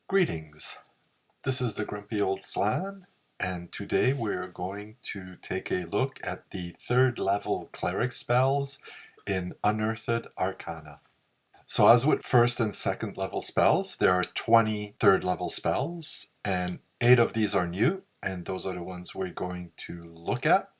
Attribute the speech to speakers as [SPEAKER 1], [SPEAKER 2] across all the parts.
[SPEAKER 1] Greetings, this is the Grumpy Old Slan, and today we're going to take a look at the third level Cleric spells in Unearthed Arcana. So as with first and second level spells, there are 20 third level spells, and 8 of these are new, and those are the ones we're going to look at.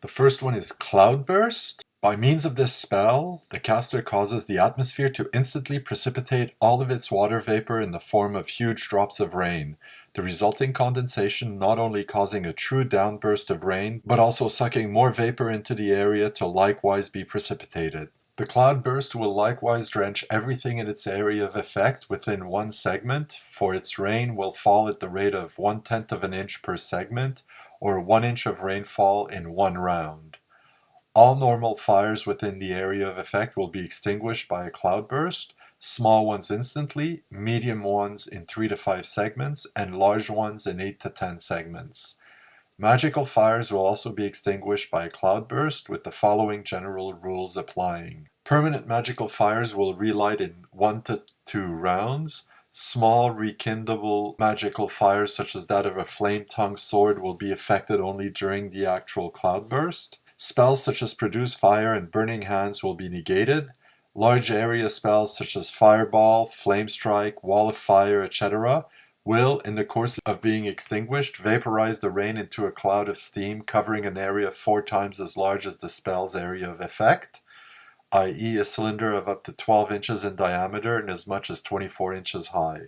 [SPEAKER 1] The first one is Cloudburst. By means of this spell, the caster causes the atmosphere to instantly precipitate all of its water vapor in the form of huge drops of rain, the resulting condensation not only causing a true downburst of rain, but also sucking more vapor into the area to likewise be precipitated. The cloudburst will likewise drench everything in its area of effect within one segment, for its rain will fall at the rate of 1/10 of an inch per segment, or 1 inch of rainfall in one round. All normal fires within the area of effect will be extinguished by a cloudburst, small ones instantly, medium ones in 3 to 5 segments, and large ones in 8 to 10 segments. Magical fires will also be extinguished by a cloudburst, with the following general rules applying. Permanent magical fires will relight in 1 to 2 rounds. Small rekindlable magical fires such as that of a flame-tongued sword will be affected only during the actual cloudburst. Spells such as Produce Fire and Burning Hands will be negated. Large area spells such as Fireball, Flame Strike, Wall of Fire, etc. will, in the course of being extinguished, vaporize the rain into a cloud of steam covering an area 4 times as large as the spell's area of effect, i.e. a cylinder of up to 12 inches in diameter and as much as 24 inches high.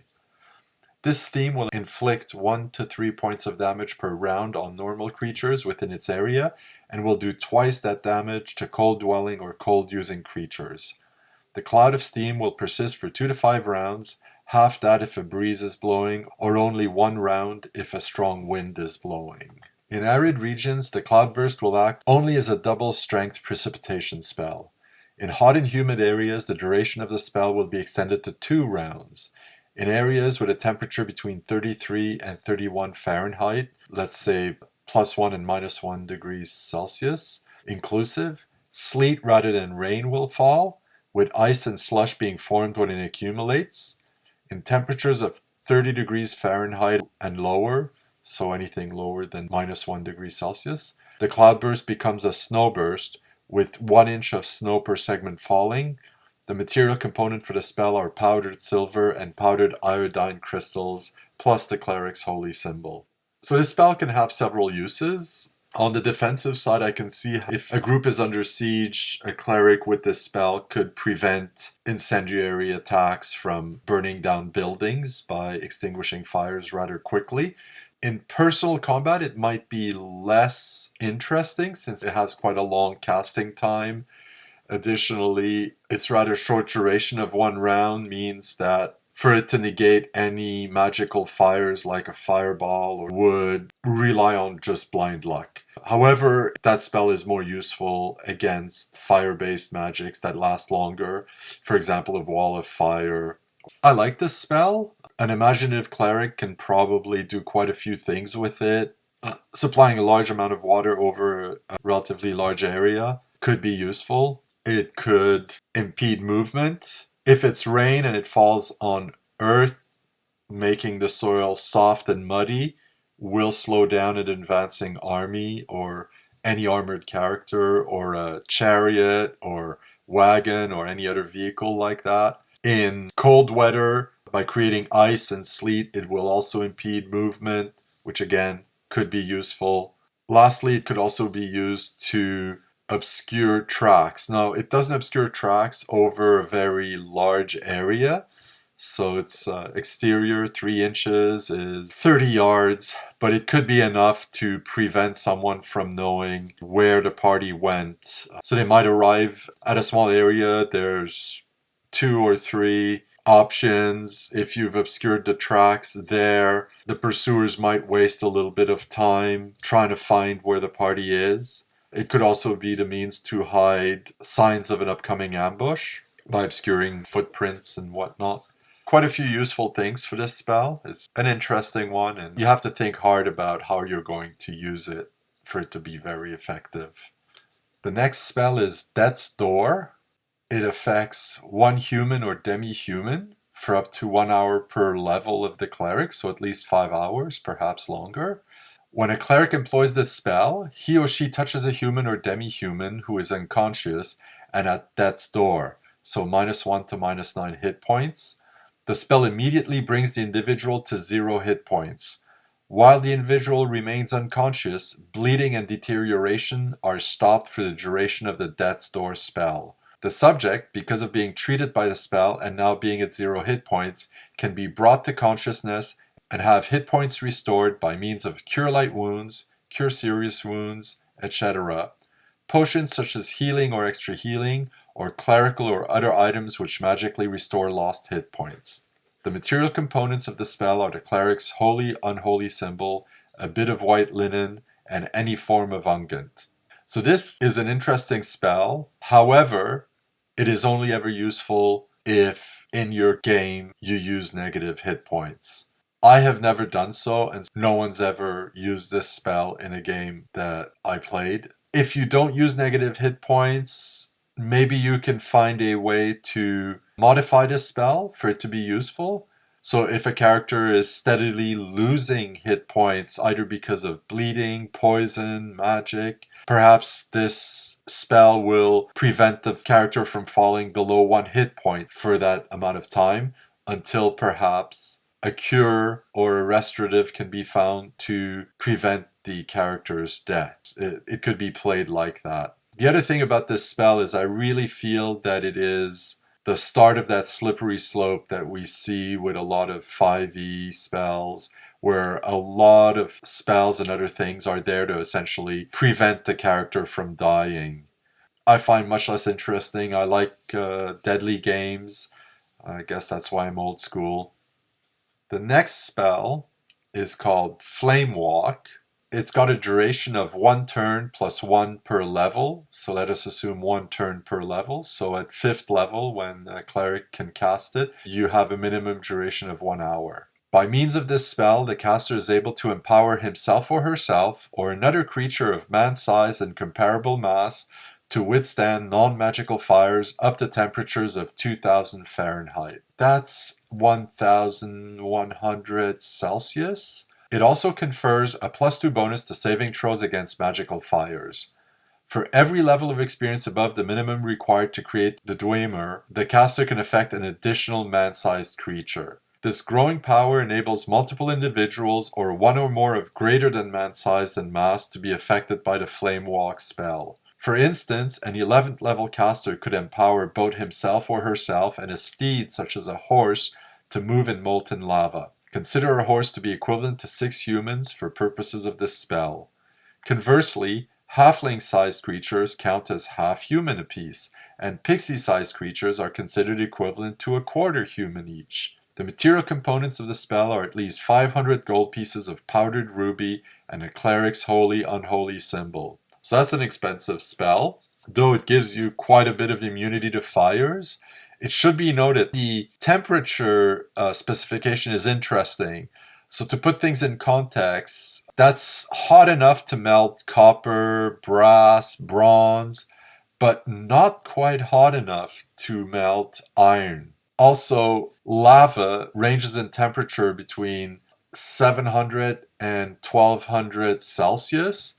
[SPEAKER 1] This steam will inflict 1 to 3 points of damage per round on normal creatures within its area, and will do twice that damage to cold-dwelling or cold-using creatures. The cloud of steam will persist for 2 to 5 rounds, half that if a breeze is blowing, or only 1 round if a strong wind is blowing. In arid regions, the cloudburst will act only as a double-strength precipitation spell. In hot and humid areas, the duration of the spell will be extended to 2 rounds. In areas with a temperature between 33 and 31 Fahrenheit, let's say +1 and -1 degrees Celsius inclusive, sleet rather than rain will fall, with ice and slush being formed when it accumulates. In temperatures of 30 degrees Fahrenheit and lower, so anything lower than -1 degree Celsius, the cloudburst becomes a snowburst, with 1 inch of snow per segment falling. The material component for the spell are powdered silver and powdered iodine crystals, plus the cleric's holy symbol. So this spell can have several uses. On the defensive side, I can see if a group is under siege, a cleric with this spell could prevent incendiary attacks from burning down buildings by extinguishing fires rather quickly. In personal combat, it might be less interesting since it has quite a long casting time. Additionally, its rather short duration of 1 round means that for it to negate any magical fires like a fireball would rely on just blind luck. However, that spell is more useful against fire-based magics that last longer, for example, a wall of fire. I like this spell. An imaginative cleric can probably do quite a few things with it. Supplying a large amount of water over a relatively large area could be useful. It could impede movement. If it's rain and it falls on earth, making the soil soft and muddy, will slow down an advancing army or any armored character or a chariot or wagon or any other vehicle like that. In cold weather, by creating ice and sleet, it will also impede movement, which again could be useful. Lastly, it could also be used to obscure tracks. Now, it doesn't obscure tracks over a very large area. So its exterior 3 inches is 30 yards, but it could be enough to prevent someone from knowing where the party went. So they might arrive at a small area, there's 2 or 3 options. If you've obscured the tracks there, the pursuers might waste a little bit of time trying to find where the party is. It could also be the means to hide signs of an upcoming ambush by obscuring footprints and whatnot. Quite a few useful things for this spell. It's an interesting one, and you have to think hard about how you're going to use it for it to be very effective. The next spell is Death's Door. It affects 1 human or demi-human for up to 1 hour per level of the cleric, so at least 5 hours, perhaps longer. When a cleric employs this spell, he or she touches a human or demi-human who is unconscious and at death's door, so -1 to -9 hit points. The spell immediately brings the individual to 0 hit points. While the individual remains unconscious, bleeding and deterioration are stopped for the duration of the death's door spell. The subject, because of being treated by the spell and now being at 0 hit points, can be brought to consciousness and have hit points restored by means of cure light wounds, cure serious wounds, etc. Potions such as healing or extra healing, or clerical or other items which magically restore lost hit points. The material components of the spell are the cleric's holy, unholy symbol, a bit of white linen, and any form of unguent. So this is an interesting spell. However, it is only ever useful if in your game you use negative hit points. I have never done so, and no one's ever used this spell in a game that I played. If you don't use negative hit points, maybe you can find a way to modify this spell for it to be useful. So if a character is steadily losing hit points, either because of bleeding, poison, magic, perhaps this spell will prevent the character from falling below 1 hit point for that amount of time until perhaps a cure or a restorative can be found to prevent the character's death. It could be played like that. The other thing about this spell is I really feel that it is the start of that slippery slope that we see with a lot of 5e spells, where a lot of spells and other things are there to essentially prevent the character from dying. I find much less interesting. I like deadly games. I guess that's why I'm old school. The next spell is called Flame Walk. It's got a duration of 1 turn plus 1 per level. So let us assume 1 turn per level. So at 5th level, when a cleric can cast it, you have a minimum duration of 1 hour. By means of this spell, the caster is able to empower himself or herself or another creature of man's size and comparable mass to withstand non-magical fires up to temperatures of 2000 Fahrenheit. That's 1100 Celsius. It also confers a +2 bonus to saving throws against magical fires. For every level of experience above the minimum required to create the Dwemer, the caster can affect an additional man-sized creature. This growing power enables multiple individuals or one or more of greater than man-sized and mass to be affected by the Flame Walk spell. For instance, an 11th level caster could empower both himself or herself and a steed such as a horse to move in molten lava. Consider a horse to be equivalent to 6 humans for purposes of this spell. Conversely, halfling-sized creatures count as half human apiece, and pixie-sized creatures are considered equivalent to a quarter human each. The material components of the spell are at least 500 gold pieces of powdered ruby and a cleric's holy, unholy symbol. So that's an expensive spell, though it gives you quite a bit of immunity to fires. It should be noted the temperature specification is interesting. So to put things in context, that's hot enough to melt copper, brass, bronze, but not quite hot enough to melt iron. Also, lava ranges in temperature between 700 and 1200 Celsius.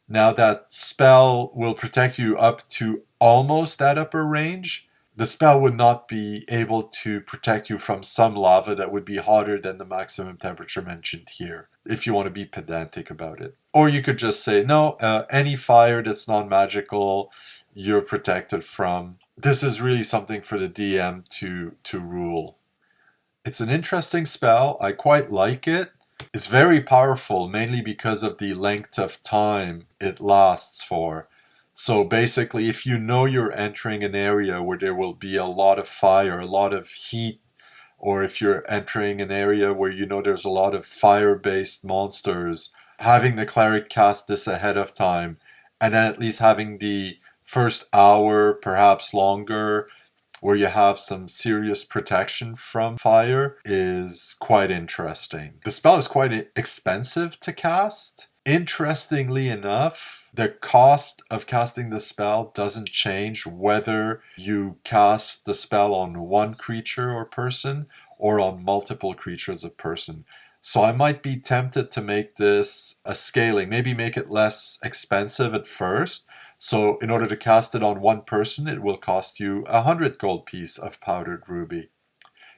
[SPEAKER 1] Now that spell will protect you up to almost that upper range. The spell would not be able to protect you from some lava that would be hotter than the maximum temperature mentioned here, if you want to be pedantic about it. Or you could just say, no, any fire that's non-magical, you're protected from. This is really something for the DM to rule. It's an interesting spell. I quite like it. It's very powerful, mainly because of the length of time it lasts for. So basically, if you know you're entering an area where there will be a lot of fire, a lot of heat, or if you're entering an area where you know there's a lot of fire-based monsters, having the cleric cast this ahead of time, and then at least having the first hour, perhaps longer, where you have some serious protection from fire is quite interesting. The spell is quite expensive to cast. Interestingly enough, the cost of casting the spell doesn't change whether you cast the spell on one creature or person or on multiple creatures of person. So I might be tempted to make this a scaling, maybe make it less expensive at first. So in order to cast it on one person, it will cost you 100 gold piece of powdered ruby.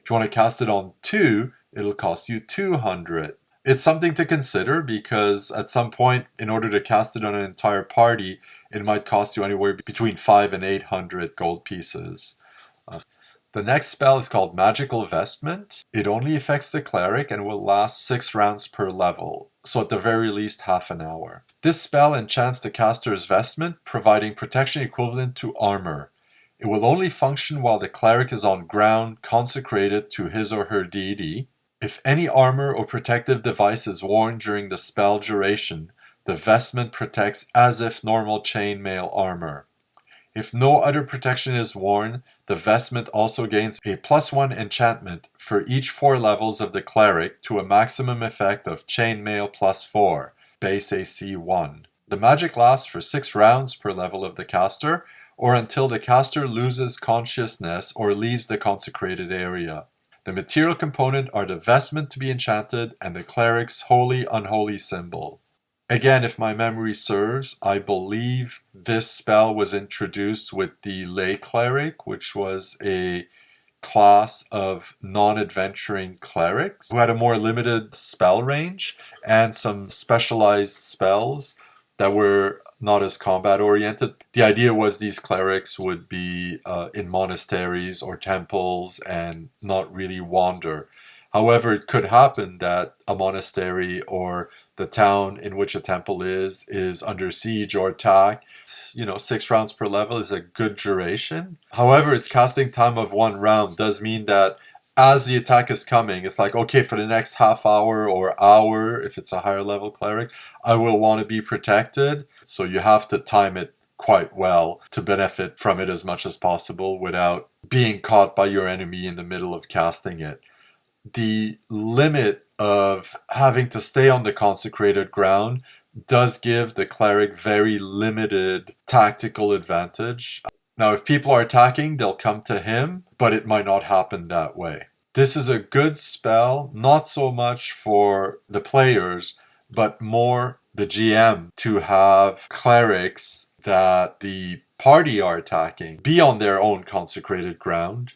[SPEAKER 1] If you want to cast it on two, it'll cost you 200. It's something to consider because at some point, in order to cast it on an entire party, it might cost you anywhere between 5 and 800 gold pieces. The next spell is called Magical Vestment. It only affects the cleric and will last 6 rounds per level, so at the very least half an hour. This spell enchants the caster's vestment, providing protection equivalent to armor. It will only function while the cleric is on ground consecrated to his or her deity. If any armor or protective device is worn during the spell duration, the vestment protects as if normal chainmail armor. If no other protection is worn, the vestment also gains a +1 enchantment for each 4 levels of the cleric to a maximum effect of chainmail +4, base AC 1. The magic lasts for 6 rounds per level of the caster, or until the caster loses consciousness or leaves the consecrated area. The material component are the vestment to be enchanted and the cleric's holy unholy symbol. Again, if my memory serves, I believe this spell was introduced with the Lay Cleric, which was a class of non-adventuring clerics who had a more limited spell range and some specialized spells that were not as combat oriented. The idea was these clerics would be in monasteries or temples and not really wander. However, it could happen that a monastery or the town in which a temple is under siege or attack. 6 rounds per level is a good duration. However, its casting time of 1 round does mean that as the attack is coming, it's like, okay, for the next half hour or hour, if it's a higher level cleric, I will want to be protected. So you have to time it quite well to benefit from it as much as possible without being caught by your enemy in the middle of casting it. The limit of having to stay on the consecrated ground does give the cleric very limited tactical advantage. Now, if people are attacking, they'll come to him, but it might not happen that way. This is a good spell, not so much for the players, but more the GM to have clerics that the party are attacking be on their own consecrated ground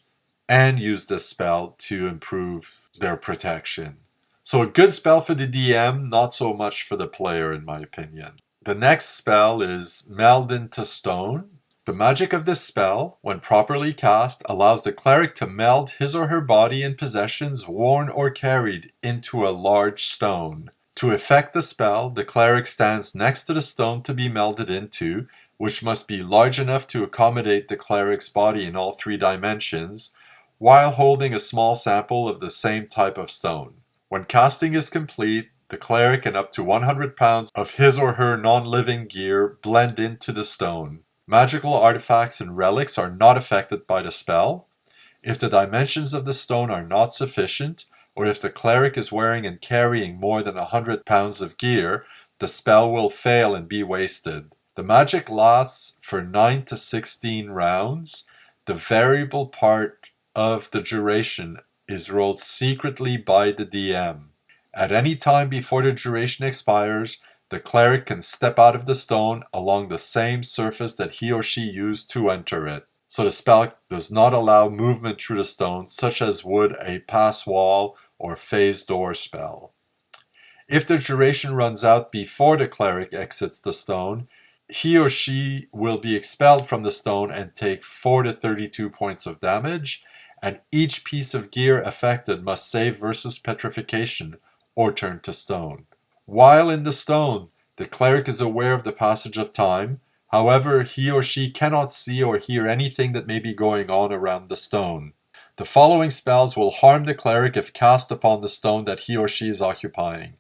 [SPEAKER 1] and use this spell to improve their protection. So a good spell for the DM, not so much for the player in my opinion. The next spell is Meld into Stone. The magic of this spell, when properly cast, allows the cleric to meld his or her body and possessions worn or carried into a large stone. To effect the spell, the cleric stands next to the stone to be melded into, which must be large enough to accommodate the cleric's body in all 3 dimensions, while holding a small sample of the same type of stone. When casting is complete, the cleric and up to 100 pounds of his or her non-living gear blend into the stone. Magical artifacts and relics are not affected by the spell. If the dimensions of the stone are not sufficient, or if the cleric is wearing and carrying more than 100 pounds of gear, the spell will fail and be wasted. The magic lasts for 9 to 16 rounds. The variable part of the duration is rolled secretly by the DM. At any time before the duration expires, the cleric can step out of the stone along the same surface that he or she used to enter it. So the spell does not allow movement through the stone, such as would a pass wall or phase door spell. If the duration runs out before the cleric exits the stone, he or she will be expelled from the stone and take 4 to 32 points of damage, and each piece of gear affected must save versus petrification or turn to stone. While in the stone, the cleric is aware of the passage of time. However, he or she cannot see or hear anything that may be going on around the stone. The following spells will harm the cleric if cast upon the stone that he or she is occupying.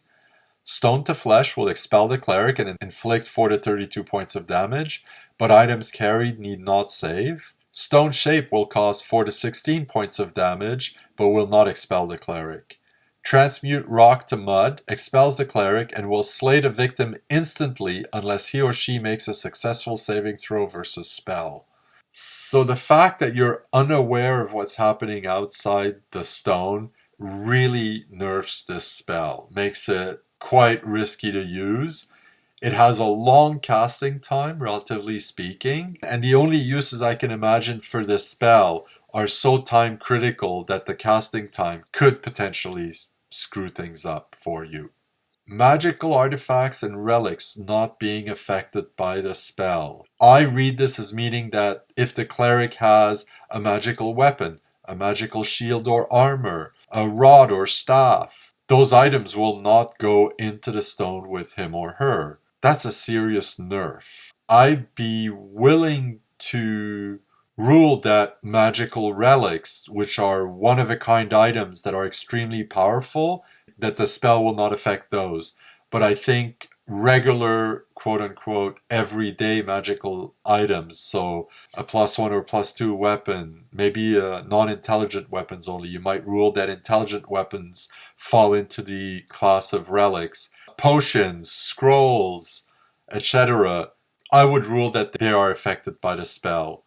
[SPEAKER 1] Stone to Flesh will expel the cleric and inflict 4 to 32 points of damage, but items carried need not save. Stone Shape will cause 4 to 16 points of damage, but will not expel the cleric. Transmute Rock to Mud expels the cleric and will slay the victim instantly unless he or she makes a successful saving throw versus spell. So the fact that you're unaware of what's happening outside the stone really nerfs this spell, makes it quite risky to use. It has a long casting time, relatively speaking, and the only uses I can imagine for this spell are so time critical that the casting time could potentially screw things up for you. Magical artifacts and relics not being affected by the spell. I read this as meaning that if the cleric has a magical weapon, a magical shield or armor, a rod or staff, those items will not go into the stone with him or her. That's a serious nerf. I'd be willing to rule that magical relics, which are one-of-a-kind items that are extremely powerful, that the spell will not affect those. But I think regular, quote unquote, everyday magical items, so a +1 or +2 weapon, maybe non-intelligent weapons only. You might rule that intelligent weapons fall into the class of relics. Potions, scrolls, etc. I would rule that they are affected by the spell.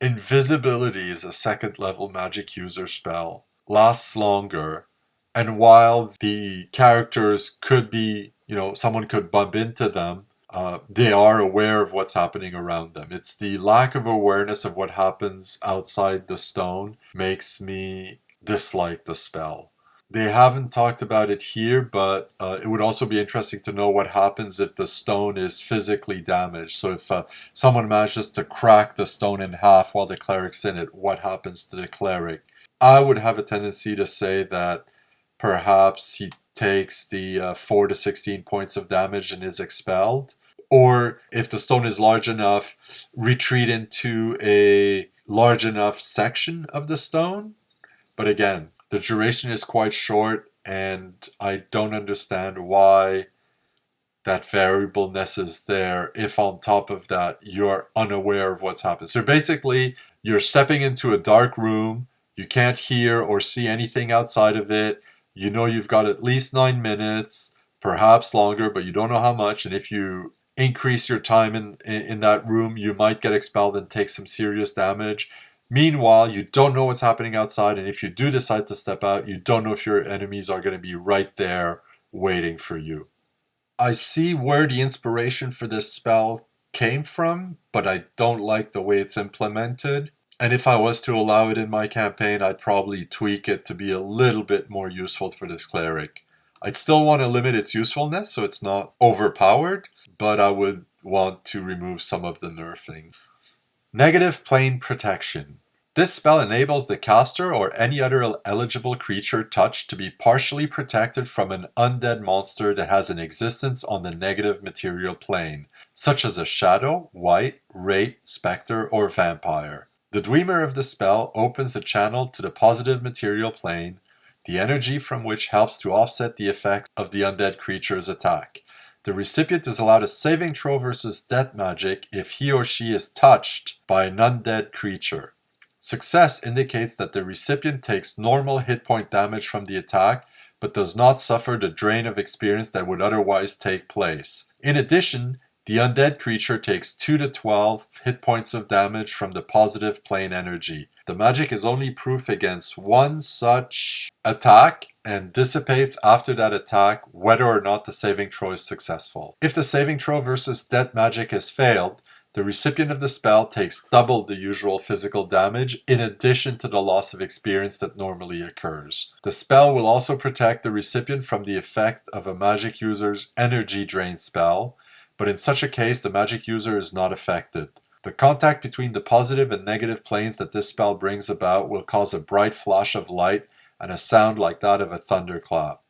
[SPEAKER 1] Invisibility is a second level magic user spell, lasts longer, and while the characters could be, someone could bump into them, they are aware of what's happening around them. It's the lack of awareness of what happens outside the stone makes me dislike the spell. They haven't talked about it here, but it would also be interesting to know what happens if the stone is physically damaged. So if someone manages to crack the stone in half while the cleric's in it, what happens to the cleric? I would have a tendency to say that perhaps he takes the 4 to 16 points of damage and is expelled. Or if the stone is large enough, retreat into a large enough section of the stone. But again, the duration is quite short, and I don't understand why that variableness is there if on top of that you're unaware of what's happened. So basically, you're stepping into a dark room, you can't hear or see anything outside of it, you know you've got at least 9 minutes, perhaps longer, but you don't know how much, and if you increase your time in that room, you might get expelled and take some serious damage. Meanwhile, you don't know what's happening outside, and if you do decide to step out, you don't know if your enemies are going to be right there waiting for you. I see where the inspiration for this spell came from, but I don't like the way it's implemented. And if I was to allow it in my campaign, I'd probably tweak it to be a little bit more useful for this cleric. I'd still want to limit its usefulness so it's not overpowered, but I would want to remove some of the nerfing. Negative plane protection. This spell enables the caster or any other eligible creature touched to be partially protected from an undead monster that has an existence on the negative material plane, such as a shadow, wight, wraith, specter, or vampire. The Dwemer of the spell opens a channel to the positive material plane, the energy from which helps to offset the effects of the undead creature's attack. The recipient is allowed a saving throw versus death magic if he or she is touched by an undead creature. Success indicates that the recipient takes normal hit point damage from the attack, but does not suffer the drain of experience that would otherwise take place. In addition, the undead creature takes 2 to 12 hit points of damage from the positive plane energy. The magic is only proof against one such attack and dissipates after that attack whether or not the saving throw is successful. If the saving throw versus death magic has failed, the recipient of the spell takes double the usual physical damage in addition to the loss of experience that normally occurs. The spell will also protect the recipient from the effect of a magic user's energy drain spell, but in such a case the magic user is not affected. The contact between the positive and negative planes that this spell brings about will cause a bright flash of light and a sound like that of a thunderclap.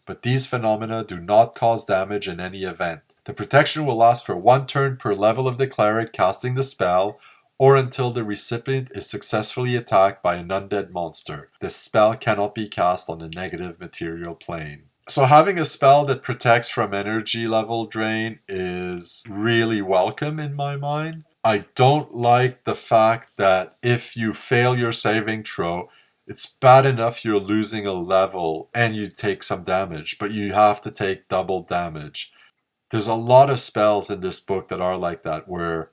[SPEAKER 1] But these phenomena do not cause damage in any event. The protection will last for 1 turn per level of the cleric casting the spell, or until the recipient is successfully attacked by an undead monster. This spell cannot be cast on the negative material plane. So having a spell that protects from energy level drain is really welcome in my mind. I don't like the fact that if you fail your saving throw, it's bad enough you're losing a level and you take some damage, but you have to take double damage. There's a lot of spells in this book that are like that, where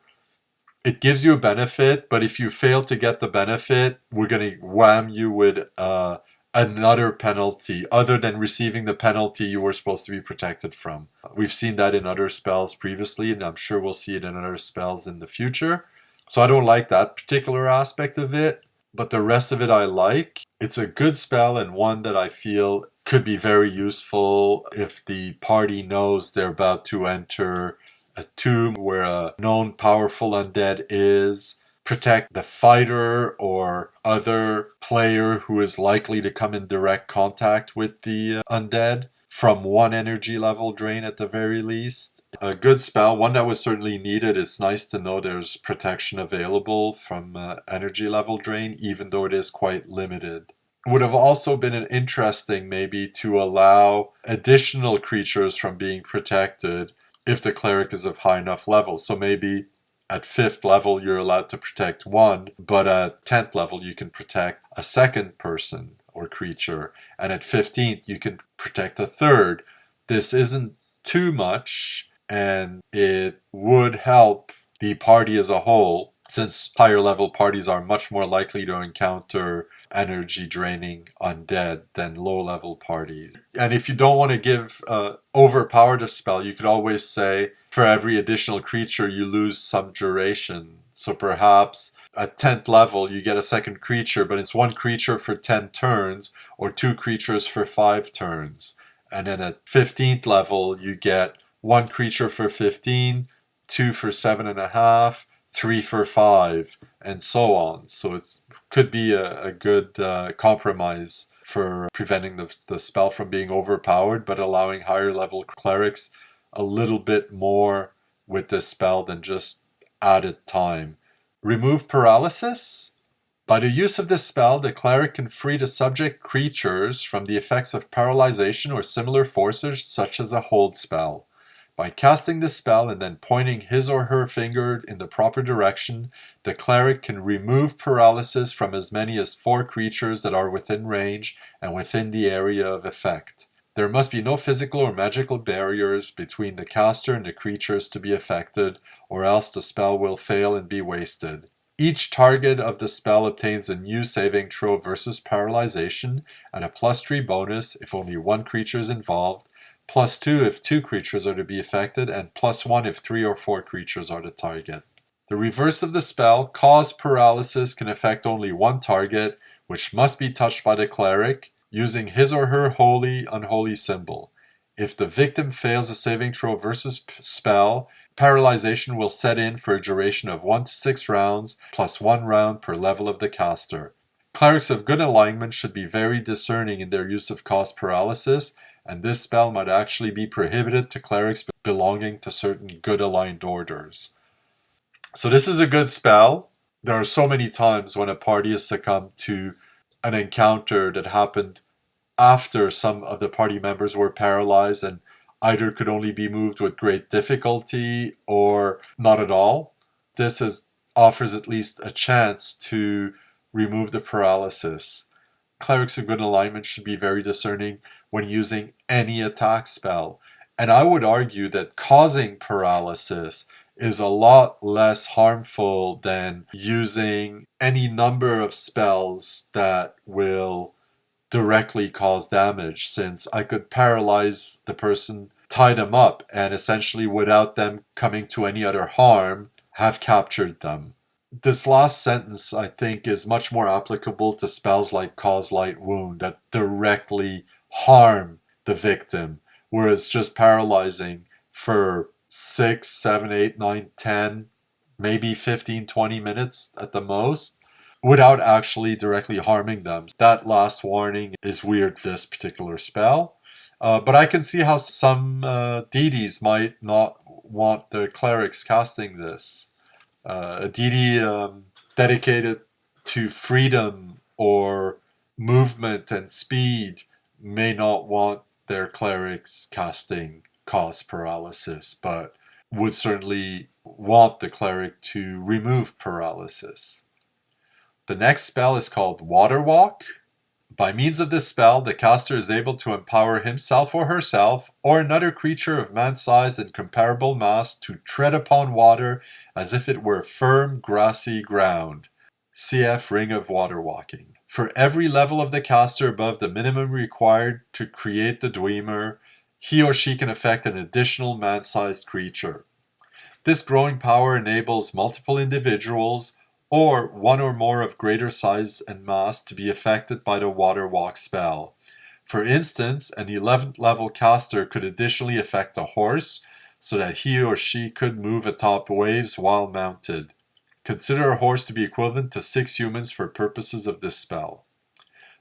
[SPEAKER 1] it gives you a benefit, but if you fail to get the benefit, we're going to wham you with a another penalty other than receiving the penalty you were supposed to be protected from. We've seen that in other spells previously, and I'm sure we'll see it in other spells in the future. So I don't like that particular aspect of it, but the rest of it I like. It's a good spell and one that I feel could be very useful if the party knows they're about to enter a tomb where a known powerful undead is. Protect the fighter or other player who is likely to come in direct contact with the undead from one energy level drain at the very least. A good spell, one that was certainly needed. It's nice to know there's protection available from energy level drain, even though it is quite limited. Would have also been an interesting maybe to allow additional creatures from being protected if the cleric is of high enough level. So maybe at 5th level you're allowed to protect one, but at 10th level you can protect a second person or creature, and at 15th you can protect a third. This isn't too much, and it would help the party as a whole, since higher level parties are much more likely to encounter energy draining undead than low level parties. And if you don't want to give overpowered a spell, you could always say for every additional creature you lose some duration. So perhaps at 10th level you get a second creature, but it's one creature for 10 turns or two creatures for 5 turns. And then at 15th level you get one creature for 15, two for 7.5, three for 5, and so on. So it's could be a good compromise for preventing the spell from being overpowered, but allowing higher level clerics a little bit more with this spell than just added time. Remove paralysis. By the use of this spell, the cleric can free the subject creatures from the effects of paralyzation or similar forces, such as a hold spell. By casting this spell and then pointing his or her finger in the proper direction, the cleric can remove paralysis from as many as 4 creatures that are within range and within the area of effect. There must be no physical or magical barriers between the caster and the creatures to be affected, or else the spell will fail and be wasted. Each target of the spell obtains a new saving throw versus paralyzation at a +3 bonus if only one creature is involved, +2 if 2 creatures are to be affected, and +1 if 3 or 4 creatures are the target. The reverse of the spell, cause paralysis, can affect only one target, which must be touched by the cleric, using his or her holy, unholy symbol. If the victim fails a saving throw versus spell, paralyzation will set in for a duration of 1 to 6 rounds, plus 1 round per level of the caster. Clerics of good alignment should be very discerning in their use of cause paralysis, and this spell might actually be prohibited to clerics belonging to certain good aligned orders. So this is a good spell. There are so many times when a party has succumbed to an encounter that happened after some of the party members were paralyzed and either could only be moved with great difficulty or not at all. This offers at least a chance to remove the paralysis. Clerics of good alignment should be very discerning when using any attack spell. And I would argue that causing paralysis is a lot less harmful than using any number of spells that will directly cause damage, since I could paralyze the person, tie them up, and essentially without them coming to any other harm, have captured them. This last sentence, I think, is much more applicable to spells like Cause Light Wound that directly harm the victim, whereas just paralyzing for 6, 7, 8, 9, 10, maybe 15, 20 minutes at the most, without actually directly harming them. That last warning is weird for this particular spell. But I can see how some deities might not want their clerics casting this. A deity dedicated to freedom or movement and speed may not want their clerics casting cause paralysis, but would certainly want the cleric to remove paralysis. The next spell is called Water Walk. By means of this spell, the caster is able to empower himself or herself, or another creature of man's size and comparable mass, to tread upon water as if it were firm, grassy ground. CF Ring of Water Walking. For every level of the caster above the minimum required to create the Dwemer, he or she can affect an additional man-sized creature. This growing power enables multiple individuals or one or more of greater size and mass to be affected by the Water Walk spell. For instance, an 11th level caster could additionally affect a horse so that he or she could move atop waves while mounted. Consider a horse to be equivalent to 6 humans for purposes of this spell.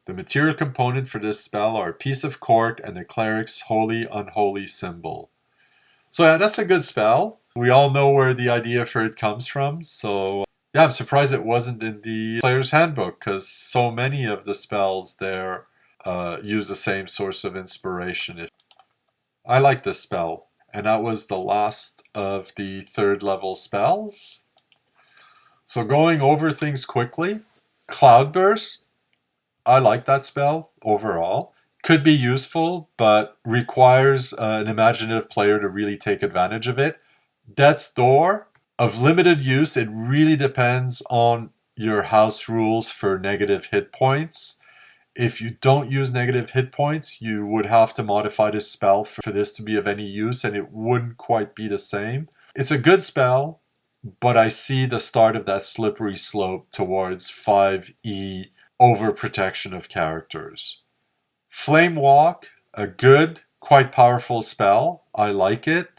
[SPEAKER 1] The material component for this spell are a piece of cork and the cleric's holy unholy symbol. So yeah, that's a good spell. We all know where the idea for it comes from, so yeah, I'm surprised it wasn't in the player's handbook because so many of the spells there use the same source of inspiration. I like this spell, and that was the last of the 3rd level spells. So going over things quickly, Cloudburst, I like that spell overall. Could be useful, but requires an imaginative player to really take advantage of it. Death's Door, of limited use, it really depends on your house rules for negative hit points. If you don't use negative hit points, you would have to modify this spell for this to be of any use, and it wouldn't quite be the same. It's a good spell, but I see the start of that slippery slope towards 5e overprotection of characters. Flame Walk, a good, quite powerful spell. I like it.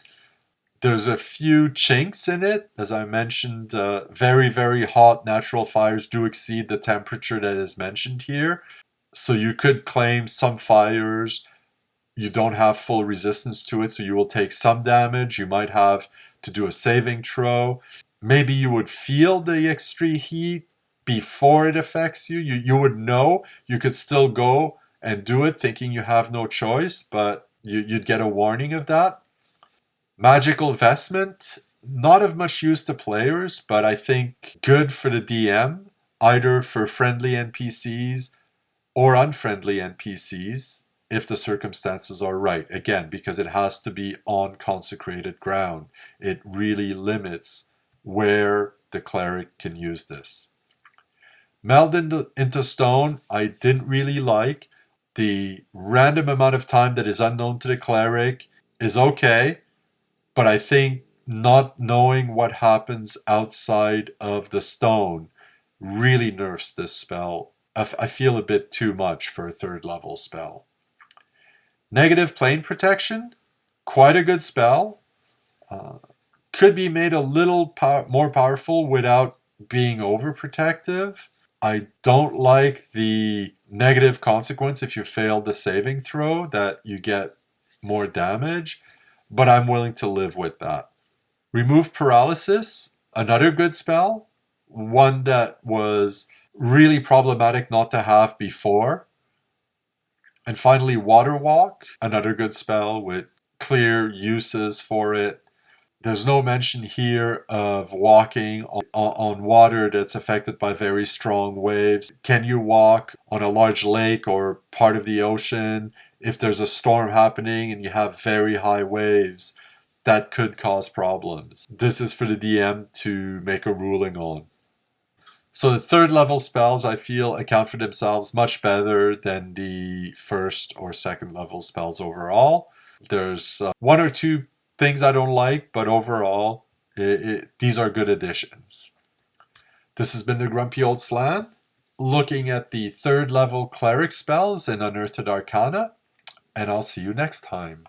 [SPEAKER 1] There's a few chinks in it. As I mentioned, very, very hot natural fires do exceed the temperature that is mentioned here. So you could claim some fires, you don't have full resistance to it, so you will take some damage. You might have to do a saving throw. Maybe you would feel the extreme heat before it affects you. You would know. You could still go and do it thinking you have no choice, but you'd get a warning of that. Magical Vestment, not of much use to players, but I think good for the DM, either for friendly NPCs or unfriendly NPCs, if the circumstances are right. Again, because it has to be on consecrated ground. It really limits where the cleric can use this. Meld into Stone, I didn't really like. The random amount of time that is unknown to the cleric is okay, but I think not knowing what happens outside of the stone really nerfs this spell. I feel a bit too much for a 3rd level spell. Negative Plane Protection, quite a good spell. Could be made a little more powerful without being overprotective. I don't like the negative consequence if you fail the saving throw, that you get more damage, but I'm willing to live with that. Remove Paralysis, another good spell, one that was really problematic not to have before. And finally, Water Walk, another good spell with clear uses for it. There's no mention here of walking on water that's affected by very strong waves. Can you walk on a large lake or part of the ocean if there's a storm happening and you have very high waves? That could cause problems. This is for the DM to make a ruling on. So the 3rd level spells, I feel, account for themselves much better than the 1st or 2nd level spells overall. There's one or two things I don't like, but overall, these are good additions. This has been the Grumpy Old Slan, looking at the 3rd level cleric spells in Unearthed Arcana, and I'll see you next time.